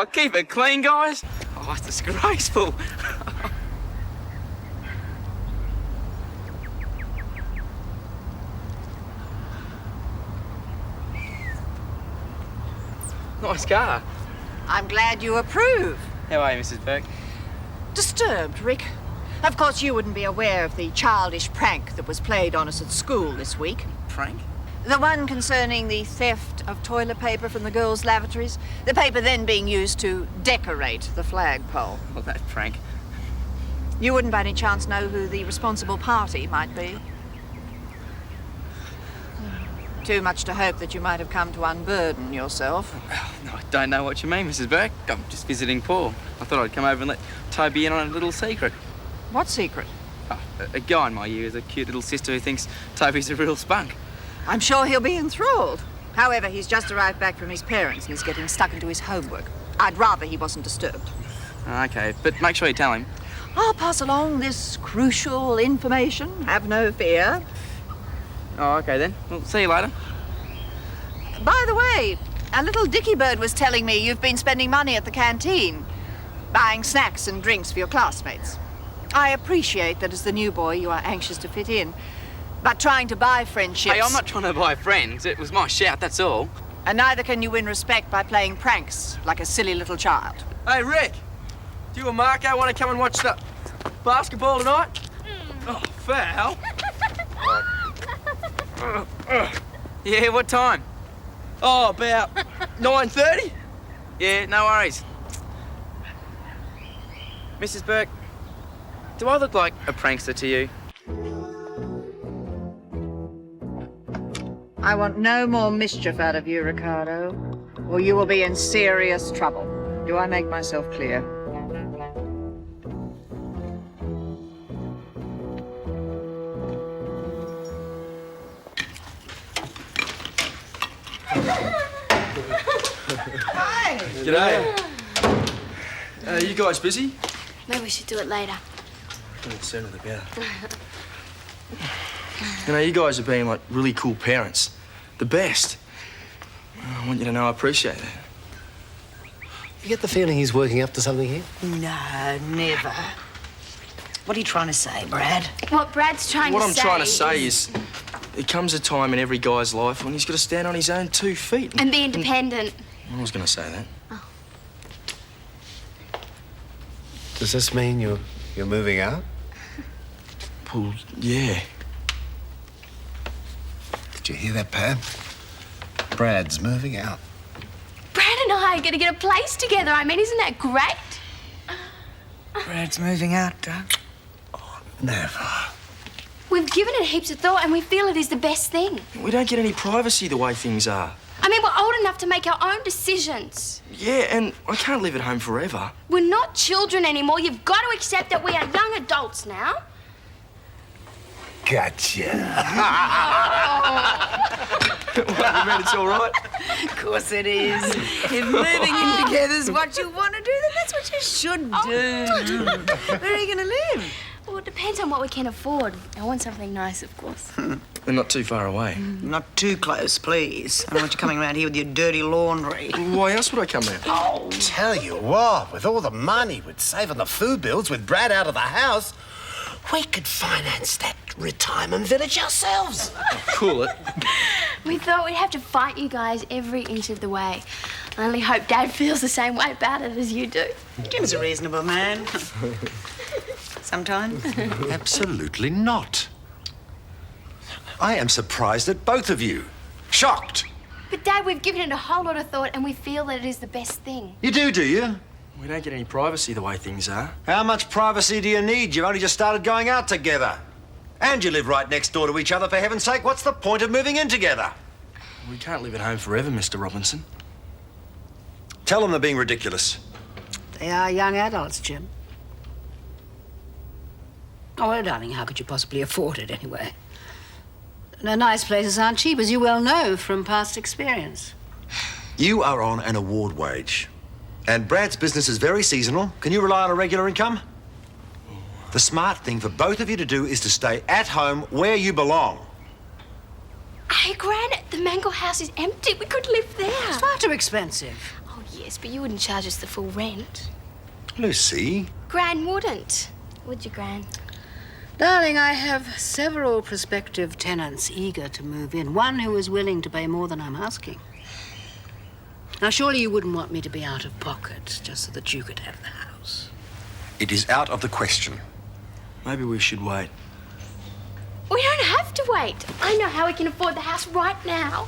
Oh, keep it clean, guys. Oh, it's disgraceful. Nice car. I'm glad you approve. How are you, Mrs. Burke? Disturbed, Rick. Of course, you wouldn't be aware of the childish prank that was played on us at school this week. Prank? The one concerning the theft of toilet paper from the girls' lavatories. The paper then being used to decorate the flagpole. Well, that prank. You wouldn't by any chance know who the responsible party might be? Too much to hope that you might have come to unburden yourself. Oh, no, I don't know what you mean, Mrs. Burke. I'm just visiting Paul. I thought I'd come over and let Toby in on a little secret. What secret? Oh, a guy in my year is a cute little sister who thinks Toby's a real spunk. I'm sure he'll be enthralled. However, he's just arrived back from his parents and he's getting stuck into his homework. I'd rather he wasn't disturbed. Okay, but make sure you tell him. I'll pass along this crucial information. Have no fear. Oh, okay then. Well, see you later. By the way, a little dicky bird was telling me you've been spending money at the canteen, buying snacks and drinks for your classmates. I appreciate that as the new boy you are anxious to fit in, but trying to buy friendships... Hey, I'm not trying to buy friends. It was my shout, that's all. And neither can you win respect by playing pranks like a silly little child. Hey, Rick, do you and Marco want to come and watch the basketball tonight? Oh, foul. Yeah, what time? Oh, about 9:30? Yeah, no worries. Mrs. Burke, do I look like a prankster to you? I want no more mischief out of you, Ricardo, or you will be in serious trouble. Do I make myself clear? Hi! G'day. You guys busy? Maybe we should do it later. The sooner the better. You know, you guys have been like really cool parents. The best. I want you to know I appreciate that. You get the feeling he's working up to something here? No, never. What are you trying to say, Brad? What Brad's trying What to I'm say... trying to say is there comes a time in every guy's life when he's got to stand on his own 2 feet. And be independent. I was going to say that. Oh. Does this mean you're moving out? Well, yeah. Did you hear that, Pam? Brad's moving out. Brad and I are going to get a place together. I mean, isn't that great? Brad's moving out, Doug. Never. We've given it heaps of thought and we feel it is the best thing. We don't get any privacy the way things are. I mean, we're old enough to make our own decisions. Yeah, and I can't live at home forever. We're not children anymore. You've got to accept that we are young adults now. Gotcha. What, you mean it's all right? Of course it is. If moving in together is what you want to do, then that's what you should do. Where are you going to live? Well, it depends on what we can afford. I want something nice, of course. We're not too far away. Not too close, please. I don't want you coming around here with your dirty laundry. Why else would I come round? Oh, tell you what, with all the money we'd save on the food bills with Brad out of the house, we could finance that retirement village ourselves. Cool it. We thought we'd have to fight you guys every inch of the way. I only hope Dad feels the same way about it as you do. Jim's a reasonable man. Sometimes. Absolutely not. I am surprised at both of you. Shocked. But, Dad, we've given it a whole lot of thought and we feel that it is the best thing. You do you? We don't get any privacy the way things are. How much privacy do you need? You've only just started going out together. And you live right next door to each other, for heaven's sake. What's the point of moving in together? We can't live at home forever, Mr. Robinson. Tell them they're being ridiculous. They are young adults, Jim. Oh, well, darling, how could you possibly afford it anyway? The nice places aren't cheap, as you well know from past experience. You are on an award wage. And Brad's business is very seasonal. Can you rely on a regular income? The smart thing for both of you to do is to stay at home where you belong. Hey, Gran, the Mangel house is empty. We could live there. It's far too expensive. Oh, yes, but you wouldn't charge us the full rent. Lucy? Gran wouldn't. Would you, Gran? Darling, I have several prospective tenants eager to move in. One who is willing to pay more than I'm asking. Now, surely you wouldn't want me to be out of pocket just so that you could have the house. It is out of the question. Maybe we should wait. We don't have to wait. I know how we can afford the house right now.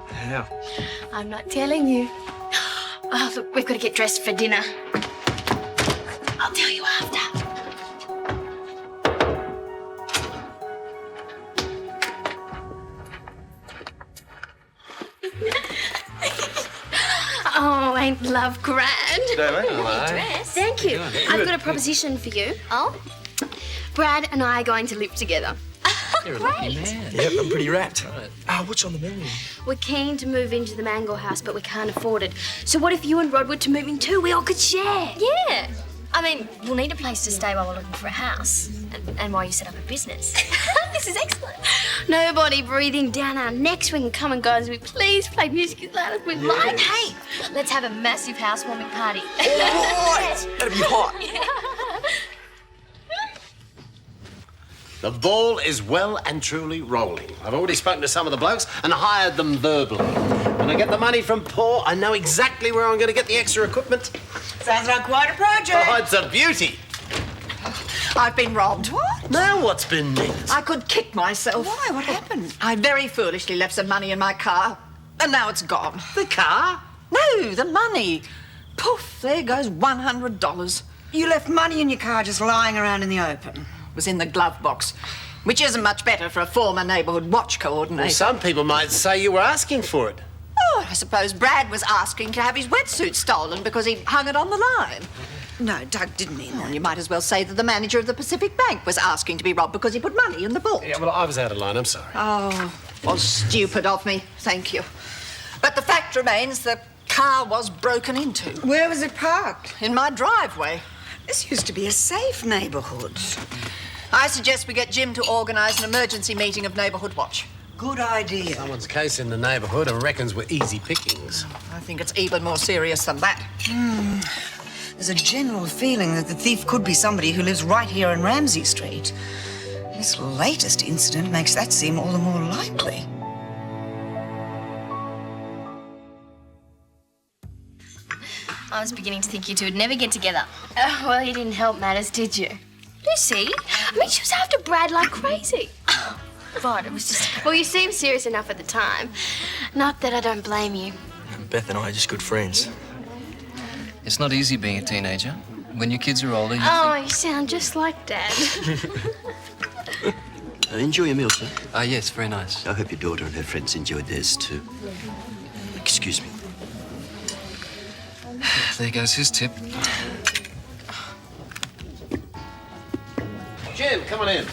How? I'm not telling you. Oh, look, we've got to get dressed for dinner. I'll tell you after. Oh, ain't love grand? Dress. Thank you. I've got a proposition for you. Oh? Brad and I are going to live together. Great. Yep, I'm pretty wrapped. What's on the menu? We're keen to move into the Mangel house, but we can't afford it. So what if you and Rod were to move in too? We all could share. Yeah. I mean, we'll need a place to stay while we're looking for a house. And while you set up a business. This is excellent. Nobody breathing down our necks. We can come and go as we please, play music as loud as we like. Hey, let's have a massive housewarming party. All right! That'll be hot. The ball is well and truly rolling. I've already spoken to some of the blokes and hired them verbally. When I get the money from Paul, I know exactly where I'm going to get the extra equipment. Sounds like quite a project. Oh, it's a beauty. I've been robbed. What? Now what's been nicked? I could kick myself. Why? What happened? I very foolishly left some money in my car, and now it's gone. The car? No, the money. Poof, there goes $100. You left money in your car just lying around in the open. Was in the glove box, which isn't much better for a former neighbourhood watch coordinator. Well, some people might say you were asking for it. Oh, I suppose Brad was asking to have his wetsuit stolen because he hung it on the line. No, Doug didn't mean that. And you might as well say that the manager of the Pacific Bank was asking to be robbed because he put money in the vault. Yeah, well, I was out of line. I'm sorry. Oh, was stupid of me. Thank you. But the fact remains the car was broken into. Where was it parked? In my driveway. This used to be a safe neighbourhood. I suggest we get Jim to organise an emergency meeting of Neighbourhood Watch. Good idea. Someone's case in the neighbourhood and reckons we're easy pickings. I think it's even more serious than that. There's a general feeling that the thief could be somebody who lives right here in Ramsay Street. This latest incident makes that seem all the more likely. I was beginning to think you two would never get together. Oh, well, you didn't help matters, did you? Lucy? I mean, she was after Brad like crazy. Right, it was just... Well, you seemed serious enough at the time. Not that I don't blame you. Beth and I are just good friends. It's not easy being a teenager. When your kids are older, you Oh, you sound just like Dad. Enjoy your meal, sir. Yes, very nice. I hope your daughter and her friends enjoyed theirs too. Excuse me. There goes his tip. Jim, come on in.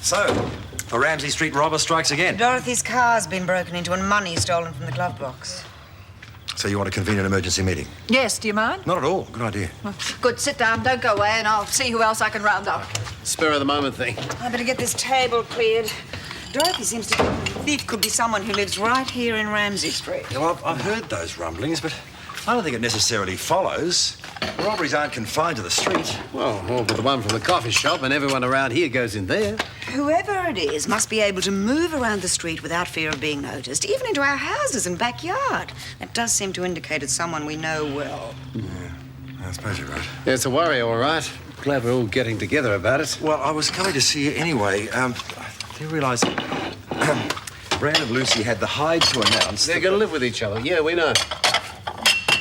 So, a Ramsay Street robber strikes again. Dorothy's car's been broken into and money stolen from the glove box. So you want to convene an emergency meeting? Yes, do you mind? Not at all. Good idea. Good, sit down, don't go away, and I'll see who else I can round up. Spur of the moment thing. I better get this table cleared. Dorothy seems to think the thief could be someone who lives right here in Ramsay Street. Yeah, well, I've heard those rumblings, but I don't think it necessarily follows. Robberies aren't confined to the street. Well, all but the one from the coffee shop, and everyone around here goes in there. Whoever it is must be able to move around the street without fear of being noticed, even into our houses and backyard. That does seem to indicate it's someone we know well. Yeah, I suppose you're right. Yeah, it's a worry, all right. Glad we're all getting together about it. Well, I was coming to see you anyway. Do you realise Brand and Lucy had the hide to announce They're going to live with each other. Yeah, we know.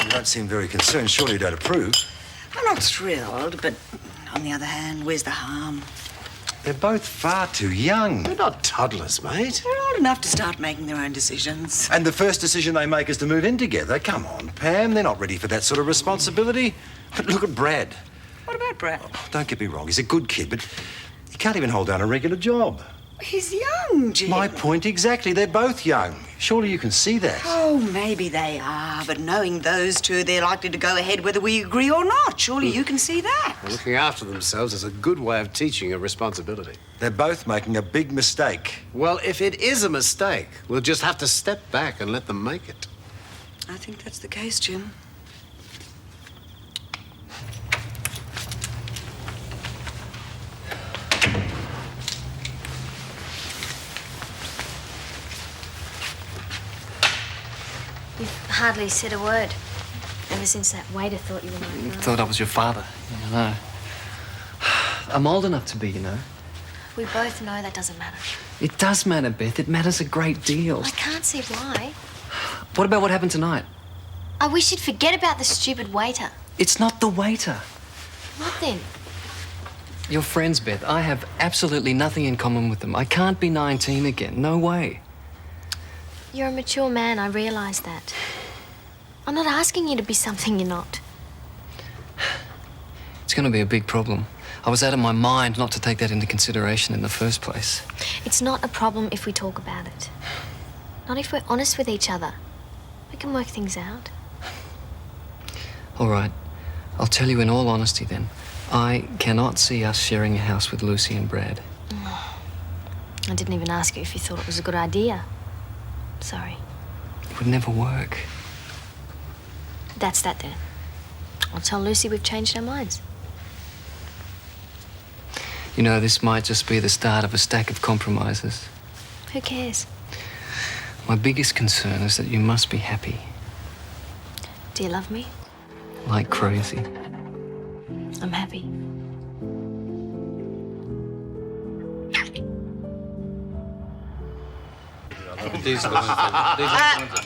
You don't seem very concerned. Surely you don't approve. I'm not thrilled, but on the other hand, where's the harm? They're both far too young. They're not toddlers, mate. They're old enough to start making their own decisions. And the first decision they make is to move in together. Come on, Pam. They're not ready for that sort of responsibility. But look at Brad. What about Brad? Don't get me wrong. He's a good kid, but he can't even hold down a regular job. He's young, Jim. My point exactly. They're both young. Surely you can see that. Oh, maybe they are, but knowing those two, they're likely to go ahead whether we agree or not. Surely you can see that. Looking after themselves is a good way of teaching a responsibility. They're both making a big mistake. Well, if it is a mistake, we'll just have to step back and let them make it. I think that's the case, Jim. You've hardly said a word ever since that waiter thought you were my brother. Thought I was your father. I know. I'm old enough to be, you know. We both know that doesn't matter. It does matter, Beth. It matters a great deal. I can't see why. What about what happened tonight? I wish you'd forget about the stupid waiter. It's not the waiter. What then? Your friends, Beth. I have absolutely nothing in common with them. I can't be 19 again. No way. You're a mature man, I realise that. I'm not asking you to be something you're not. It's going to be a big problem. I was out of my mind not to take that into consideration in the first place. It's not a problem if we talk about it. Not if we're honest with each other. We can work things out. All right. I'll tell you in all honesty then. I cannot see us sharing a house with Lucy and Brad. I didn't even ask you if you thought it was a good idea. Sorry. It would never work. That's that then. I'll tell Lucy we've changed our minds. You know, this might just be the start of a stack of compromises. Who cares? My biggest concern is that you must be happy. Do you love me? Like crazy. I'm happy.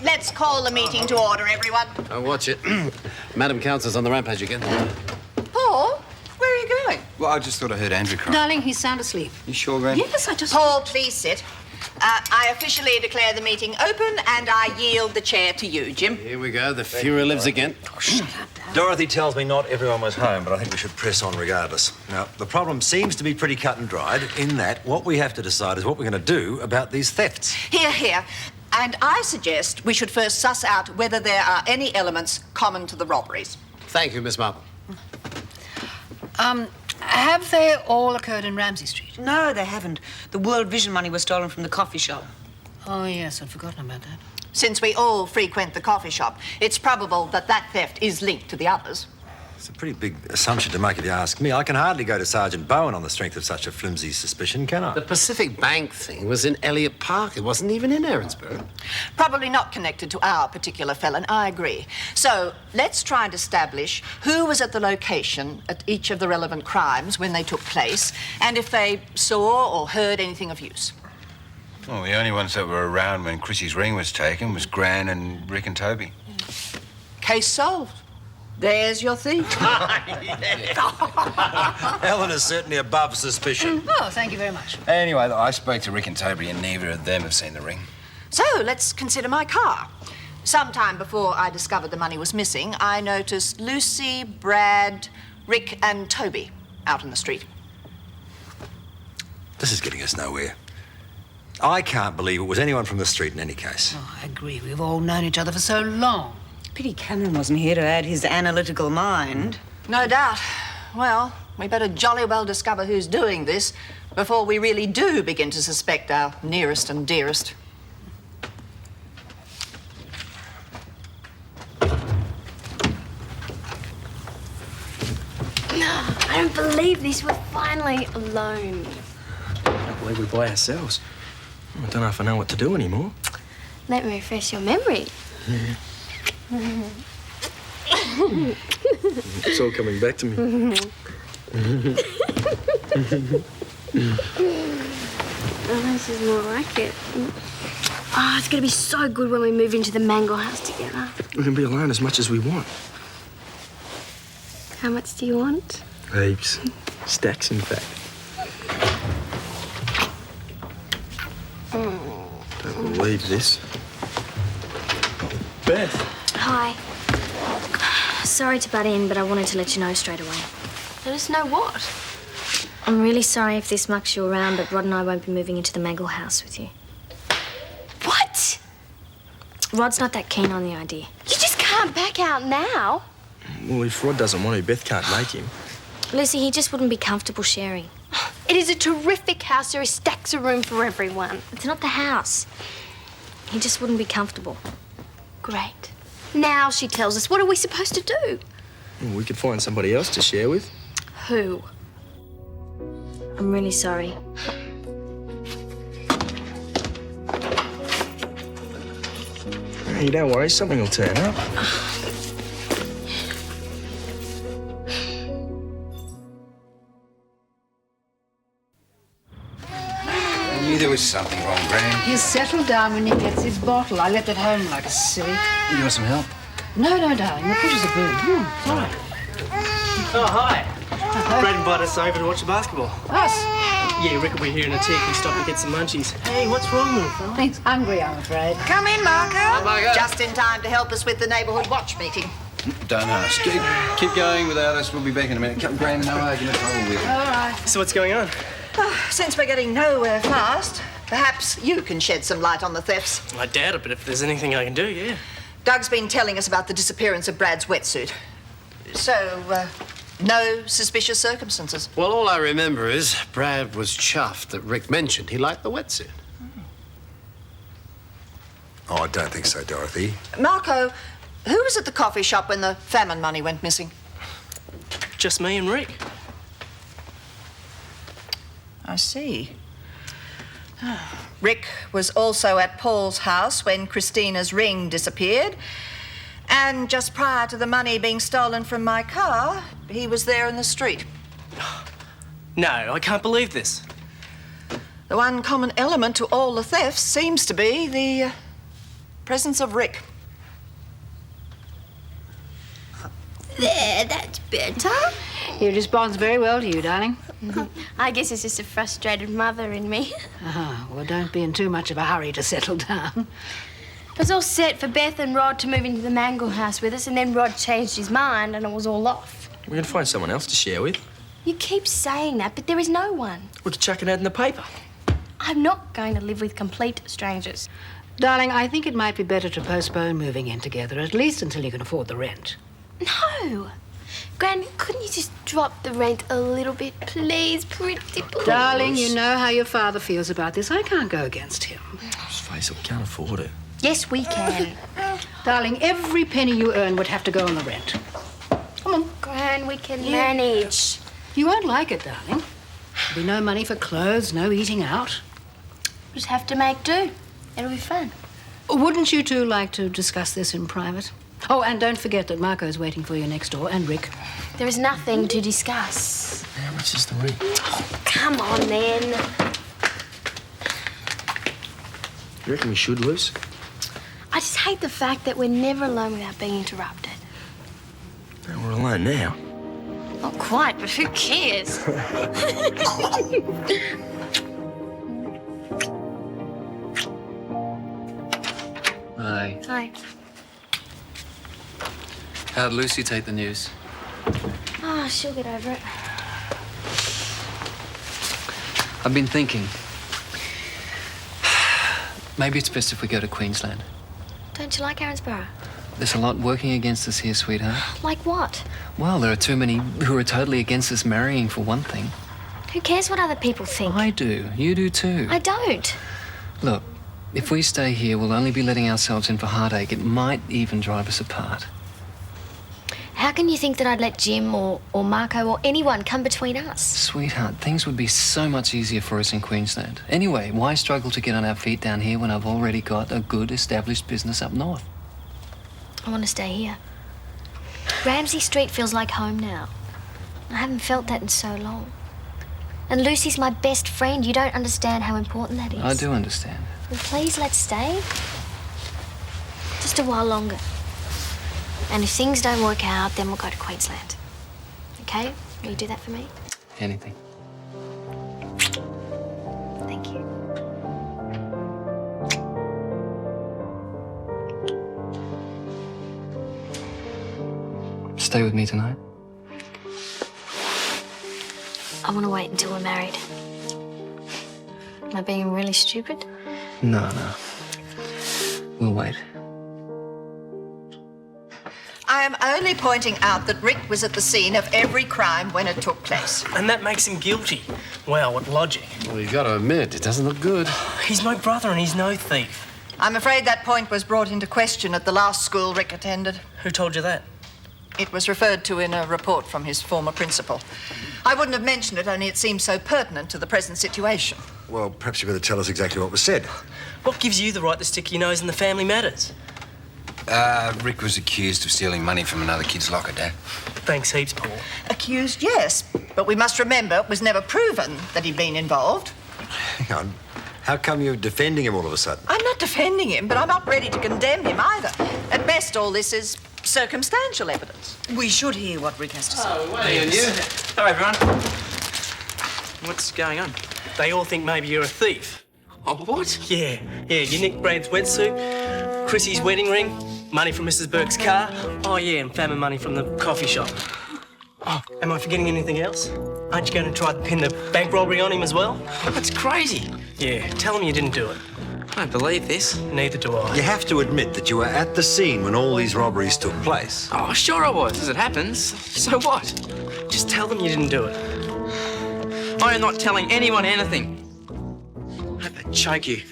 Let's call the meeting to order, everyone. Oh, watch it. Madam Council's on the rampage again. Paul, where are you going? Well, I just thought I heard Andrew cry. Darling, he's sound asleep. You sure, Gran? Yes, I just... Paul, please sit. I officially declare the meeting open and I yield the chair to you, Jim. Here we go. The Fuhrer lives again. Oh, shut up, Dad. Dorothy tells me not everyone was home, but I think we should press on regardless. Now, the problem seems to be pretty cut and dried in that what we have to decide is what we're going to do about these thefts. Here, here. And I suggest we should first suss out whether there are any elements common to the robberies. Thank you, Miss Marple. Have they all occurred in Ramsay Street? No, they haven't. The World Vision money was stolen from the coffee shop. Oh, yes, I'd forgotten about that. Since we all frequent the coffee shop, it's probable that that theft is linked to the others. It's a pretty big assumption to make if you ask me. I can hardly go to Sergeant Bowen on the strength of such a flimsy suspicion, can I? The Pacific Bank thing was in Elliot Park. It wasn't even in Erinsborough. Probably not connected to our particular felon, I agree. So let's try and establish who was at the location at each of the relevant crimes when they took place, and if they saw or heard anything of use. Well, the only ones that were around when Chrissy's ring was taken was Gran and Rick and Toby. Case solved. There's your thief. Helen is certainly above suspicion. Oh, thank you very much. Anyway, I spoke to Rick and Toby and neither of them have seen the ring. So let's consider my car. Sometime before I discovered the money was missing, I noticed Lucy, Brad, Rick and Toby out in the street. This is getting us nowhere. I can't believe it was anyone from the street in any case. Oh, I agree. We've all known each other for so long. Pity Cameron wasn't here to add his analytical mind. No doubt. Well, we better jolly well discover who's doing this before we really do begin to suspect our nearest and dearest. I don't believe this. We're finally alone. I can't believe we're by ourselves. I don't know if I know what to do anymore. Let me refresh your memory. It's all coming back to me. Oh, this is more like it. Oh, it's going to be so good when we move into the Mangel house together. We can be alone as much as we want. How much do you want? Heaps. Stacks, in fact. Don't believe this. Beth. Hi. Sorry to butt in, but I wanted to let you know straight away. Let us know what? I'm really sorry if this mucks you around, but Rod and I won't be moving into the Mangel house with you. What? Rod's not that keen on the idea. You just can't back out now. Well, if Rod doesn't want to, Beth can't make him. Lucy, he just wouldn't be comfortable sharing. It is a terrific house. There is stacks of room for everyone. It's not the house. He just wouldn't be comfortable. Great. Now she tells us. What are we supposed to do? We could find somebody else to share with. Who? I'm really sorry. Hey, don't worry, something will turn up. I knew there was something wrong, Gran. He'll settle down when he gets his bottle. I left it home like a silly. You want some help? No, darling. The pushes are burned. Sorry. Oh, hi. Brad invited us over to watch the basketball. Us? Yeah, Rick will be here in a tick. We stopped to get some munchies. Hey, what's wrong, little fella? He's hungry, I'm afraid. Come in, Marco. Oh, Marco. Just in time to help us with the neighbourhood watch meeting. Don't ask. Keep going without us. We'll be back in a minute. Come, Gran, no argument. I will. All right. So what's going on? Since we're getting nowhere fast, perhaps you can shed some light on the thefts. I doubt it, but if there's anything I can do, yeah. Doug's been telling us about the disappearance of Brad's wetsuit. So, no suspicious circumstances. Well, all I remember is Brad was chuffed that Rick mentioned he liked the wetsuit. Oh, I don't think so, Dorothy. Marco, who was at the coffee shop when the famine money went missing? Just me and Rick. I see. Rick was also at Paul's house when Christina's ring disappeared. And just prior to the money being stolen from my car, he was there in the street. No, I can't believe this. The one common element to all the thefts seems to be the presence of Rick. There, that's better. He responds very well to you, darling. I guess it's just a frustrated mother in me. Well, don't be in too much of a hurry to settle down. It was all set for Beth and Rod to move into the Mangel house with us, and then Rod changed his mind and it was all off. We're going to find someone else to share with. You keep saying that, but there is no one. Or to chuck an ad in the paper. I'm not going to live with complete strangers. Darling, I think it might be better to postpone moving in together, at least until you can afford the rent. No. Gran, couldn't you just drop the rent a little bit, please? Pretty please. Darling, you know how your father feels about this. I can't go against him. Let's face it, we can't afford it. Yes, we can. Darling, every penny you earn would have to go on the rent. Come on. Gran, we can manage. You won't like it, darling. There'll be no money for clothes, no eating out. Just have to make do. It'll be fun. Wouldn't you two like to discuss this in private? Oh, and don't forget that Marco's waiting for you next door, and Rick. There is nothing to discuss. How much is the rent? Oh, come on, then. You reckon we should, Luce? I just hate the fact that we're never alone without being interrupted. No, we're alone now. Not quite, but who cares? Hi. Hi. How'd Lucy take the news? Oh, she'll get over it. I've been thinking. Maybe it's best if we go to Queensland. Don't you like Erinsborough? There's a lot working against us here, sweetheart. Like what? Well, there are too many who are totally against us marrying, for one thing. Who cares what other people think? I do. You do too. I don't. Look, if we stay here, we'll only be letting ourselves in for heartache. It might even drive us apart. How can you think that I'd let Jim or Marco or anyone come between us? Sweetheart, things would be so much easier for us in Queensland. Anyway, why struggle to get on our feet down here when I've already got a good established business up north? I want to stay here. Ramsay Street feels like home now. I haven't felt that in so long. And Lucy's my best friend. You don't understand how important that is. I do understand. Well, please, let's stay. Just a while longer. And if things don't work out, then we'll go to Queensland. Okay? Will you do that for me? Anything. Thank you. Stay with me tonight? I want to wait until we're married. Am I being really stupid? No. We'll wait. I am only pointing out that Rick was at the scene of every crime when it took place. And that makes him guilty. Wow, what logic. Well, you've got to admit, it doesn't look good. He's my brother and he's no thief. I'm afraid that point was brought into question at the last school Rick attended. Who told you that? It was referred to in a report from his former principal. I wouldn't have mentioned it, only it seemed so pertinent to the present situation. Well, perhaps you better tell us exactly what was said. What gives you the right to stick your nose in the family matters? Rick was accused of stealing money from another kid's locker, Dad. Thanks heaps, Paul. Accused, yes, but we must remember it was never proven that he'd been involved. Hang on. How come you're defending him all of a sudden? I'm not defending him, but I'm not ready to condemn him either. At best, all this is circumstantial evidence. We should hear what Rick has to say. Oh, wait on you. Hello, everyone. What's going on? They all think maybe you're a thief. Oh, what? Yeah, you nicked Brad's wetsuit, Chrissy's wedding ring, money from Mrs. Burke's car. Oh, yeah, and famine money from the coffee shop. Oh, am I forgetting anything else? Aren't you going to try to pin the bank robbery on him as well? That's crazy. Yeah, tell him you didn't do it. I don't believe this. Neither do I. You have to admit that you were at the scene when all these robberies took place. Oh, sure I was, as it happens. So what? Just tell them you didn't do it. I am not telling anyone anything. I hope they choke you.